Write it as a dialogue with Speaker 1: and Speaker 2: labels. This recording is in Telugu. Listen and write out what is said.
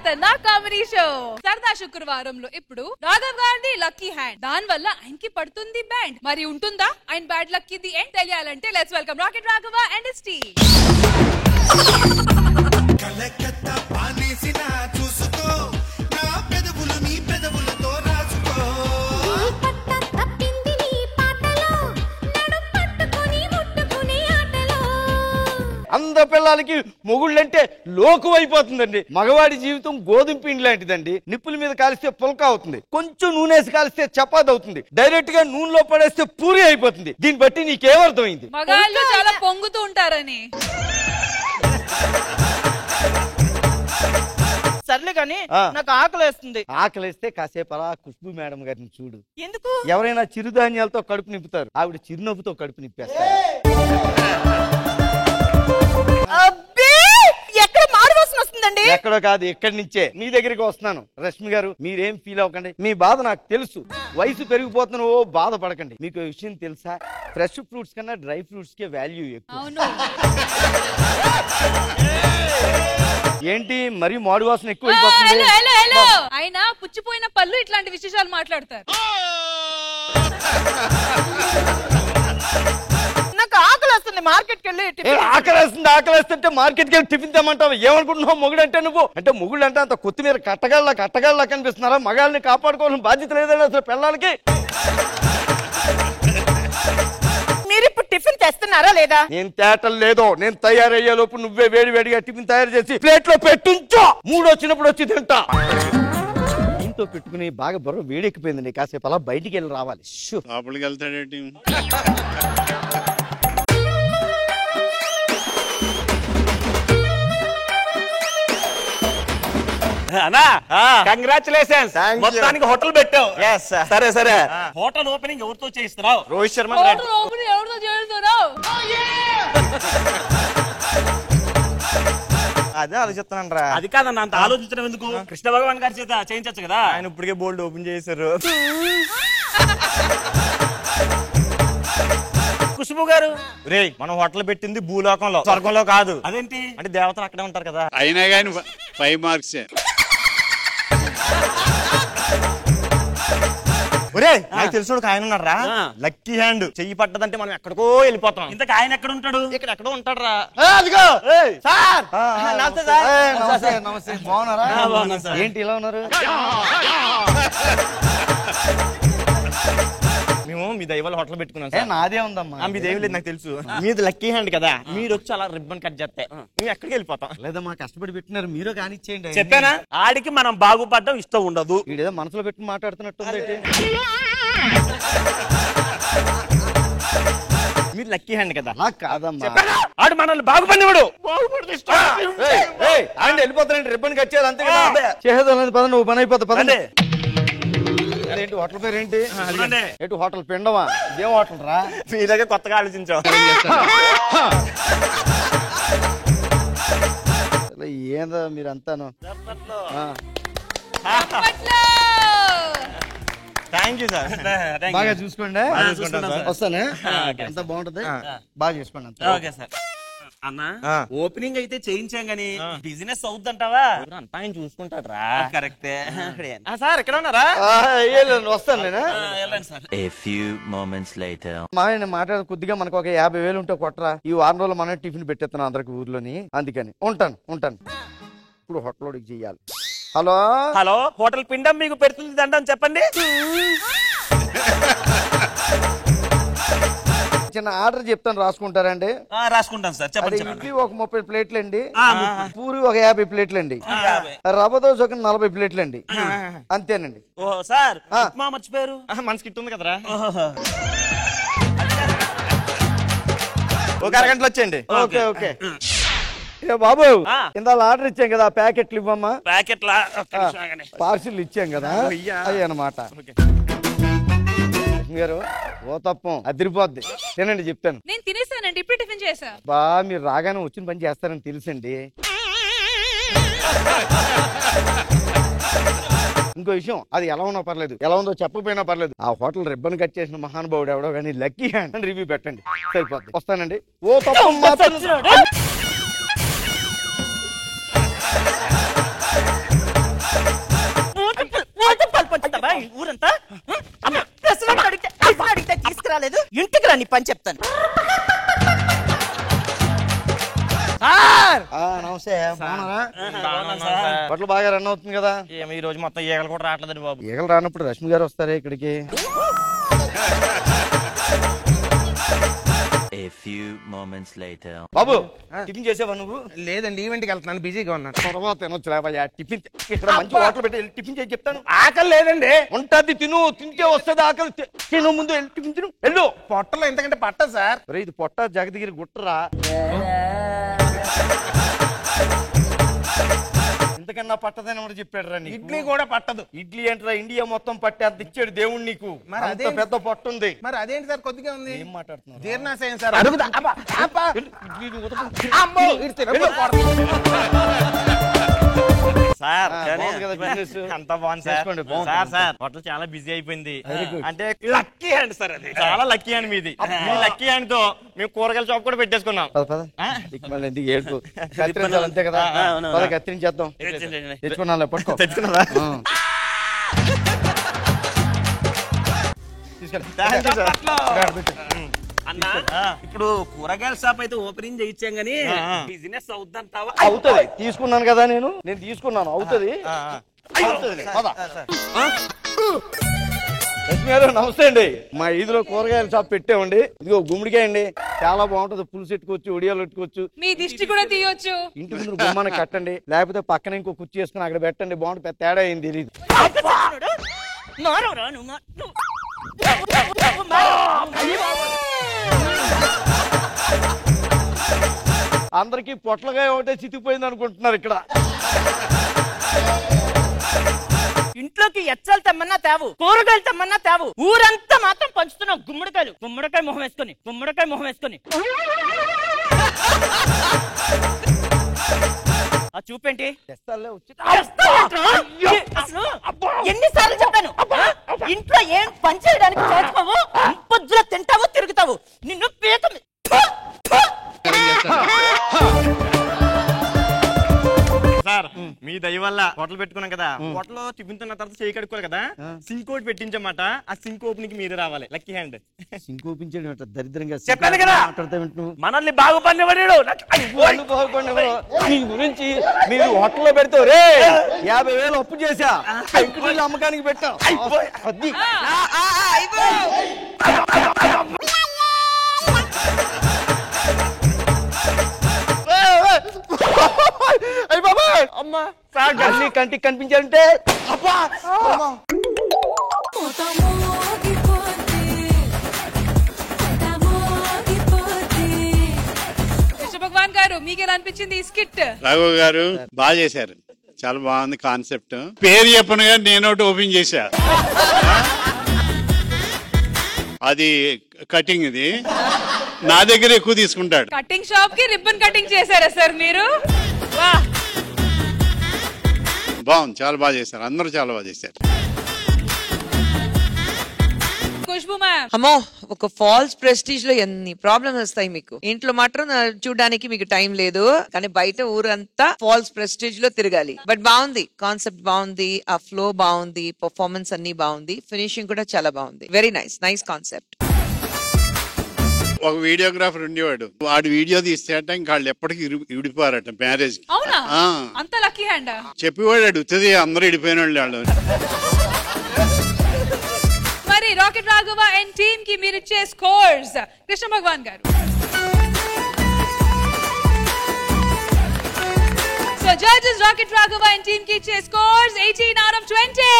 Speaker 1: ఖతర్నాక్ కామెడీ షో సరదా శుక్రవారంలో ఇప్పుడు రాఘవ్ గాంధీ లక్కీ హ్యాండ్ దాని వల్ల ఆయనకి పడుతుంది బ్యాండ్ మరి ఉంటుందా ఆయన బ్యాడ్ లక్ ది ఎండ్ తెలియాలంటే let's welcome rocket Raghava and his team Calcutta పానేసిన చూసుకో నా పెదవులు నీ పెదవులతో రాసుకో పట్ట తప్పింది నీ పాటలో నడు పట్టుకొని ముట్టుకునే ఆటలో
Speaker 2: అంద పిల్లలకి మొగుళ్ళంటే లోకు అయిపోతుందండి. మగవాడి జీవితం గోధుమ పిండి లాంటిదండి. నిప్పుల మీద కాలిస్తే పుల్క అవుతుంది, కొంచెం నూనెసి కాలిస్తే చపాతి అవుతుంది, డైరెక్ట్ గా నూనెలో పడేస్తే పూరి అయిపోతుంది. దీన్ని బట్టి నీకేమర్థమైంది?
Speaker 1: మగాళ్ళు చాలా పొంగుతూ ఉంటారని.
Speaker 3: సర్లే కానీ నాకు ఆకలేస్తుంది.
Speaker 2: ఆకలేస్తే కాసేపు అలా ఖుష్బూ మేడం గారిని చూడు.
Speaker 3: ఎందుకు?
Speaker 2: ఎవరైనా చిరుధాన్యాలతో కడుపు నింపుతారు, ఆవిడ చిరునవ్వుతో కడుపు నింపేస్తారు.
Speaker 3: ఎక్కడ మారు వాసన వస్తుందండి?
Speaker 2: ఎక్కడో కాదు, ఎక్కడి నుంచే మీ దగ్గరికి వస్తున్నాను. రష్మి గారు మీరేం ఫీల్ అవ్వకండి, మీ బాధ నాకు తెలుసు. వయసు పెరిగిపోతున్నా ఓ బాధపడకండి. మీకు విషయం తెలుసా, ఫ్రెష్ ఫ్రూట్స్ కన్నా డ్రై ఫ్రూట్స్ కే వాల్యూ ఎక్కువ. ఏంటి మరి మాడు వాసన ఎక్కువ అయిపోతుంది?
Speaker 1: ఆయన పుచ్చిపోయిన పళ్ళు ఇట్లాంటి విశేషాలు మాట్లాడతారు.
Speaker 3: నాకు ఆకలేస్తుంది, మార్కెట్ కి వెళ్ళి
Speaker 2: ఆకలేస్తుంటే మార్కెట్ కి వెళ్ళి టిఫిన్ తెమ్మంటావు. ఏమనుకుంటున్నావు మొగుడు అంటే నువ్వు? అంటే మొగుడు అంటే అంత కొత్తిమీర కట్టగాళ్ళ కనిపిస్తున్నారా? మగాళ్ళని కాపాడుకోవాలని బాధ్యత లేదండి అసలు పిల్లలకి.
Speaker 3: మీరు ఇప్పుడు టిఫిన్ తెస్తున్నారా లేదా?
Speaker 2: నేను తేటలు లేదో, నేను తయారయ్యే లోపు నువ్వే వేడిగా టిఫిన్ తయారు చేసి ప్లేట్ లో పెట్టుంచో. మూడు వచ్చినప్పుడు వచ్చి తింటా. ఇంట్లో పెట్టుకుని బాగా బుర్ర వేడెక్కిపోయిందండి. కాసేపు అలా బయటికి వెళ్ళి రావాలి.
Speaker 4: లోపలికి వెళ్తాడేంటి?
Speaker 5: అన్నా కంగ్రాచులేషన్స్, మొత్తానికి హోటల్ పెట్టావు. సరే సరే, హోటల్ ఓపెనింగ్ ఎవరితో చేయిస్తున్నావు?
Speaker 2: రోహిత్ శర్మ.
Speaker 6: అదే ఆలోచిస్తున్నాను రా.
Speaker 5: అది కాదన్న, అంత ఆలోచించడం ఎందుకు? కృష్ణ భగవాన్ గారి చేత చేయించచ్చు కదా.
Speaker 6: ఆయన ఇప్పటికే బోల్డ్ ఓపెన్ చేశారు.
Speaker 5: ఖుష్బూ గారు,
Speaker 6: రే మనం హోటల్ పెట్టింది భూలోకంలో, స్వర్గంలో కాదు.
Speaker 5: అదేంటి?
Speaker 6: అంటే దేవతలు అక్కడే ఉంటారు కదా.
Speaker 4: అయినా కానీ 5 మార్క్స్.
Speaker 6: ఒరే నాకు తెలిసిన ఆయన ఉన్నారా, లక్కీ హ్యాండ్. చెయ్యి పట్టదంటే మనం ఎక్కడికో వెళ్ళిపోతాం.
Speaker 5: ఇంతకు ఆయన ఎక్కడ ఉంటాడు?
Speaker 6: ఇక్కడ ఎక్కడో ఉంటాడు రా.
Speaker 2: నమస్తే, బాగున్నారా? ఏంటి ఇలా ఉన్నారు?
Speaker 6: మేము మీ దైవాల హోటల్ పెట్టుకున్నాం సార్.
Speaker 2: నాదే ఉందమ్మా.
Speaker 6: మీ దైవం లేదు నాకు తెలుసు. మీది లక్కీ హ్యాండ్ కదా, మీరు వచ్చి అలా రిబ్బన్ కట్ చేస్తే మేము ఎక్కడికి వెళ్ళిపోతాం.
Speaker 2: లేదా మా కష్టపడి పెట్టినారు, మీరు కానిచ్చేయండి.
Speaker 5: చెప్పానా ఆడికి మనం బాగుపడడం ఇష్టం ఉండదు.
Speaker 2: వీడేదో మనసులో పెట్టి మాట్లాడుతున్నట్టు.
Speaker 6: మీరు లక్కీ హ్యాండ్ కదా.
Speaker 2: కాదమ్మా,
Speaker 5: ఆడు మనల్ని బాగుపడినవాడు.
Speaker 2: వెళ్ళిపోతానండి, రిబ్బన్ కట్ చేయాలి అంతే కదా. చేసేది పద, నువ్వు పని అయిపోతా పదండి. ఏంటి హోటల్ పేరు ఏంటి? ఏంటి హోటల్ పిండమా? ఇదేం హోటల్ రా?
Speaker 6: మీ దగ్గర కొత్తగా ఆలోచించాం.
Speaker 2: ఏందో మీరంతాను.
Speaker 6: Thank you sir.
Speaker 2: బాగా చూసుకోండి. వస్తానే, అంతా బాగుంటది. బాగా చేసుకోండి అంతా.
Speaker 5: Okay sir. అన్న ఓపెనింగ్ అయితే చేయించాం గానీ బిజినెస్ అవుద్దంటావా?
Speaker 6: అంతా ఆయన చూసుకుంటాడు రా.
Speaker 5: కరెక్టే
Speaker 6: సార్ ఎక్కడ ఉన్నారా?
Speaker 2: వస్తాను నేను. మామయ్య మాట్లాడ కొద్దిగా మనకు ఒక 50,000 ఉంటే కొట్టరా. ఈ వారం రోజులు మనం టిఫిన్ పెట్టేస్తున్నాం అందరికి ఊర్లోని, అందుకని ఉంటాను. ఇప్పుడు హోటల్లోకి చెయ్యాలి. హలో
Speaker 5: హోటల్ పిండం మీకు పెడుతుంది దండం చెప్పండి.
Speaker 2: చిన్న ఆర్డర్ చెప్తాను, రాసుకుంటారండి?
Speaker 5: రాసుకుంటాను సార్. చెప్పండి.
Speaker 2: ఇడ్లీ ఒక 30 ప్లేట్లు అండి, పూరి ఒక 50 ప్లేట్లు అండి, రవ్వ దోశ ఒక 40 ప్లేట్లు అండి, అంతేనండి.
Speaker 5: ఓ సార్ మర్చిపోయారు,
Speaker 6: మనకి ఇట్టుంది కదరా. ఒక అరగంటలో వచ్చేయండి.
Speaker 2: ఓకే బాబు, ఇంత ఆర్డర్ ఇచ్చాం కదా, ప్యాకెట్లు ఇవ్వమ్మా.
Speaker 5: ప్యాకెట్లా?
Speaker 2: పార్సిల్ ఇచ్చాం కదా, అయ్యి అన్నమాట. గారు ఓ తప్పం అదిరిపోద్ది, తినండి చెప్తాను.
Speaker 1: నేను తినేసానండి, ఇప్పుడు టిఫిన్ చేసా.
Speaker 2: బా మీరు రాగానే వచ్చిన పని చేస్తారని తెలుసండి. ఇంకో విషయం, అది ఎలా ఉన్నా పర్లేదు, ఎలా ఉందో చెప్పకపోయినా పర్లేదు, ఆ హోటల్ రిబ్బన్ కట్ చేసిన మహానుభావుడు ఎవడో కానీ లక్కీ హ్యాండ్ అని రివ్యూ పెట్టండి, సరిపోద్ది. వస్తానండి. ఓ తప్ప
Speaker 3: తిరుగుతావా ఊరంతా? ప్రశ్నలు అడిగితే తీసుకురాలేదు, ఇంటికి రా నీ పని చెప్తాను.
Speaker 2: నమస్తే, బట్టలు బాగా రన్ అవుతుంది కదా?
Speaker 6: ఏమో ఈ రోజు మొత్తం ఈగలు కూడా రావట్లేదండి బాబు.
Speaker 2: ఈగలు రానప్పుడు రష్మి గారు వస్తారే ఇక్కడికి. బాబు టిఫిన్ చేసావా నువ్వు?
Speaker 7: లేదండి, ఈవెంట్కి వెళ్తున్నాను, బిజీగా ఉన్నాను.
Speaker 2: తర్వాత తినొచ్చులేవయ్యా టిఫిన్. ఇక్కడ మంచి హోటల్ పెట్టి టిఫిన్ చేసి చెప్తాను.
Speaker 7: ఆకలి లేదండి.
Speaker 2: ఉంటది, తిను, తింటే వస్తుంది ఆకలి. తిను, ముందు టిఫిన్ తిను, వెళ్ళు.
Speaker 7: పొట్టలో ఎంతకంటే పట్టదు సార్.
Speaker 2: ఇది పొట్ట జగదగిరి గుట్టరా. ఇంతకన్నా పట్టదని కూడా చెప్పాడు రా.
Speaker 7: ఇడ్లీ కూడా పట్టదు.
Speaker 2: ఇడ్లీ ఏంట్రా, ఇండియా మొత్తం పట్టి అంత ఇచ్చాడు దేవుడు నీకు.
Speaker 7: మరి
Speaker 2: అంత
Speaker 7: అదే
Speaker 2: పెద్ద పొట్ట ఉంది.
Speaker 7: మరి అదేంటి సార్ కొద్దిగా ఉంది?
Speaker 2: ఏం మాట్లాడుతున్నావు?
Speaker 7: జీర్ణాశయం సార్.
Speaker 6: సార్
Speaker 2: బాగుంది కదా బిజినెస్.
Speaker 6: అంతా బాగుంది సార్.
Speaker 2: చేసుకోండి, బాగుంది.
Speaker 6: సార్ హోటల్ చాలా బిజీ అయిపోయింది. అంటే లక్కీ హ్యాండ్ సార్, అది చాలా లక్కీ హ్యాండ్ మీది. మీ లక్కీ హ్యాండ్ తో మేము కూరగాయల షాప్ కూడా పెట్టేసుకున్నాం.
Speaker 2: ఎందుకు ఏడుపు? కత్తిరించాలి అంతే కదా. కత్తిరించేద్దాం. తెచ్చుకున్నా పట్టుకో.
Speaker 6: తెచ్చుకున్నారా? అన్నా ఇప్పుడు కూరగాయల షాప్ అయితే ఓపెనింగ్ చేయించాం గానీ బిజినెస్ అవుద్దంటావా?
Speaker 2: అవుతుంది. తీసుకున్నాను కదా, నేను తీసుకున్నాను. అవుతుంది. లక్ష్మి గారు నమస్తే అండి. మా ఈదులో కూరగాయల షాప్ పెట్టామండి. ఇదిగో గుమ్మడికాయ అండి, చాలా బాగుంటది. పులుసు పెట్టుకోవచ్చు, ఉడియాలు పెట్టుకోవచ్చు,
Speaker 1: మీ దిష్టి కూడా తీయొచ్చు.
Speaker 2: ఇంటి ముందు గుమ్మాన్ని కట్టండి, లేకపోతే పక్కన ఇంకో కుర్చీ వేసుకుని అక్కడ పెట్టండి. బాగుంటుంది. పెద్ద తేడా ఏం తెలియదు. అందరికి పొట్లగా ఒకటే చితికిపోయింది అనుకుంటున్నారు ఇక్కడ.
Speaker 3: ఇంట్లోకి ఎచ్చలు తెమ్మన్నా తేవు, కూరగాయలు తెమ్మన్నా తేవు, ఊరంతా మాత్రం పంచుతున్నావు గుమ్మడికాయలు. గుమ్మడికాయ మొహం వేసుకొని, గుమ్మడికాయ మొహం వేసుకొని. ఆ చూపేంటి? ఎన్నిసార్లు చెప్పాను, ఇంట్లో ఏం పని చేయడానికి చేసుకోవు, పొద్దులో తింటావు తిరుగుతావు. నిన్ను పీక
Speaker 6: సార్ మీ దయ వల్ల హోటల్ పెట్టుకున్నాం కదా, హోటల్ టిఫిన్ తిన్న తర్వాత చేయి కడుక్కోవాలి కదా, సింక్ ఒకటి పెట్టించమాట. ఆ సింక్ ఓపెనింగ్ కి మీరే రావాలి. Lucky hand.
Speaker 2: సింక్ ఓపించాడు దరిద్రంగా.
Speaker 6: చెప్పాను కదా, మనల్ని బాగుపడినవాడు.
Speaker 2: మీ గురించి మీరు హోటల్లో పెడతావు రే. 50,000 అప్పు చేశా, పెంకుటిల్లు అమ్మకానికి పెట్టాం. అది అమ్మా అన్ని కంటికి కనిపించాలంటే
Speaker 1: కృష్ణ భగవాన్ గారు మీకేలా అనిపించింది ఈ స్కిట్?
Speaker 4: రాఘవ్ గారు బాగా చేశారు, చాలా బాగుంది కాన్సెప్ట్. పేరు చెప్పను గారు నేను ఒకటి ఓపెన్ చేశా. అది కటింగ్, ఇది నా దగ్గర ఎక్కువ తీసుకుంటాడు.
Speaker 1: కటింగ్ షాప్ కి రిబ్బన్ కటింగ్ చేశారా సార్ మీరు?
Speaker 4: బాగుంది, చాలా బాగా చేశారు, అందరూ చాలా బాగా చేశారు.
Speaker 1: ఖుష్బు మ్యామ్,
Speaker 8: అమ్మో ఒక ఫాల్స్ ప్రెస్టీజ్ లో ఎన్ని ప్రాబ్లమ్స్ వస్తాయి మీకు. ఇంట్లో మాత్రం చూడడానికి మీకు టైం లేదు, కానీ బయట ఊరంతా ఫాల్స్ ప్రెస్టీజ్ లో తిరగాలి. బట్ బాగుంది, కాన్సెప్ట్ బాగుంది, ఆ ఫ్లో బాగుంది, పర్ఫార్మెన్స్ అన్ని బాగుంది, ఫినిషింగ్ కూడా చాలా బాగుంది. Very nice, nice concept.
Speaker 4: ఒక వీడియోగ్రాఫర్ ఉండేవాడు, వాడు వీడియో తీసేట ఇంకా వాళ్ళు ఎప్పటికీ ఇడిపోయారట మ్యారేజ్.
Speaker 1: అవునా? అంత లక్కీ హ్యాండ్
Speaker 4: చెప్పేవాడు అడుగుతుంది, అందరూ ఇడిపోయిన వాళ్ళు.
Speaker 1: మరి రాకెట్ రాఘవ అండ్ టీమ్ కి మీరు ఇచ్చే స్కోర్స్ కృష్ణ భగవాన్ గారు. So judges rocket Raghava and team కి ఇచ్చే స్కోర్స్ 18 out of 20.